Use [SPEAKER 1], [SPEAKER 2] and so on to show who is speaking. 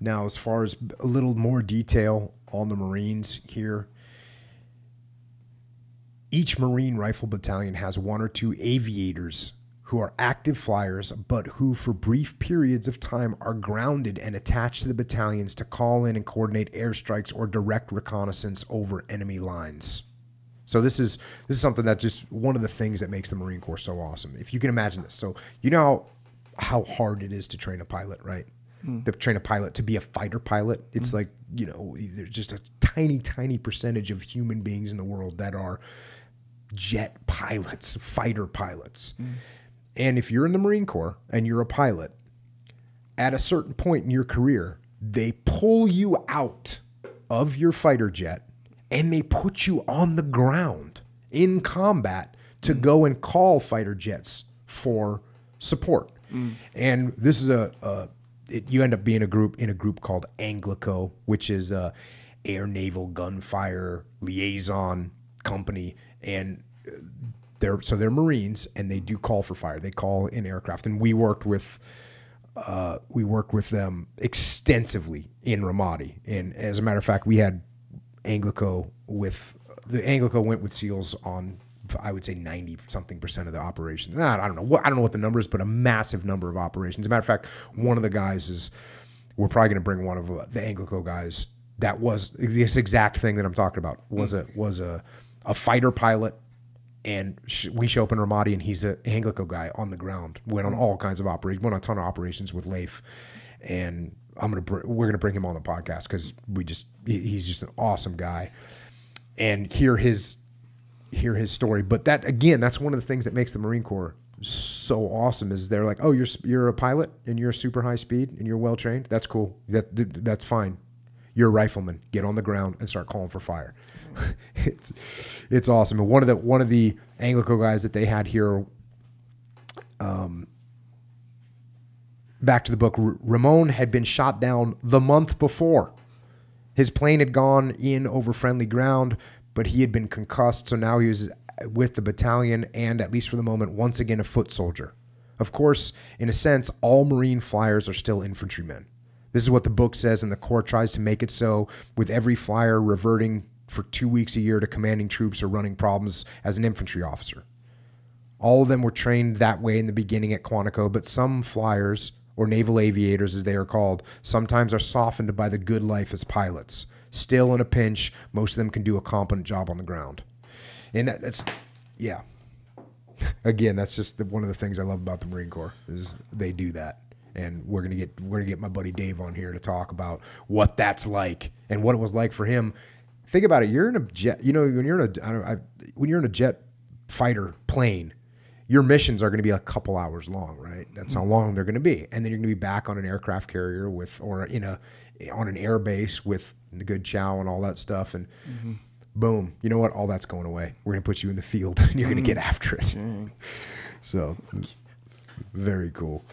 [SPEAKER 1] Now, as far as a little more detail on the Marines here, each Marine Rifle Battalion has 1 or 2 aviators who are active flyers, but who for brief periods of time are grounded and attached to the battalions to call in and coordinate airstrikes or direct reconnaissance over enemy lines. So this is something that just one of the things that makes the Marine Corps so awesome. If you can imagine this. So you know how hard it is to train a pilot, right? To train a pilot to be a fighter pilot. It's like, you know, there's just a tiny, tiny percentage of human beings in the world that are jet pilots, fighter pilots. And if you're in the Marine Corps and you're a pilot, at a certain point in your career, they pull you out of your fighter jet and they put you on the ground in combat to go and call fighter jets for support. And this is you end up being in a group called ANGLICO, which is a Air Naval Gunfire Liaison Company, and they're Marines, and they do call for fire. They call in aircraft, and we worked with them extensively in Ramadi. And as a matter of fact, we had ANGLICO went with SEALs on, I would say, 90-something% of the operations. I don't know what the number is, but a massive number of operations. As a matter of fact, one of the guys we're probably going to bring one of the ANGLICO guys that was this exact thing that I'm talking about. Was a fighter pilot, and we show up in Ramadi, and he's an ANGLICO guy on the ground. Went on all kinds of operations. Went on a ton of operations with Leif, and we're gonna bring him on the podcast because he's just an awesome guy, and hear his story. But that, again, that's one of the things that makes the Marine Corps so awesome. Is they're like, oh, you're a pilot and you're super high speed and you're well trained. That's cool. That's fine. You're a rifleman. Get on the ground and start calling for fire. It's awesome. And one of the ANGLICO guys that they had here, back to the book, Ramon had been shot down the month before. His plane had gone in over friendly ground, but he had been concussed, so now he was with the battalion and, at least for the moment, once again a foot soldier. Of course, in a sense, all Marine flyers are still infantrymen. This is what the book says, and the Corps tries to make it so, with every flyer reverting for 2 weeks a year to commanding troops or running problems as an infantry officer. All of them were trained that way in the beginning at Quantico, but some flyers, or naval aviators as they are called, sometimes are softened by the good life as pilots. Still, in a pinch, most of them can do a competent job on the ground. And that's, yeah. Again, that's just one of the things I love about the Marine Corps is they do that. And we're gonna get my buddy Dave on here to talk about what that's like and what it was like for him. Think about it. You're in a jet. You know, when you're in a jet fighter plane, your missions are going to be a couple hours long, right? That's how long they're going to be. And then you're going to be back on an aircraft carrier on an air base with the good chow and all that stuff. And boom, you know what? All that's going away. We're going to put you in the field and you're going to get after it. So very cool.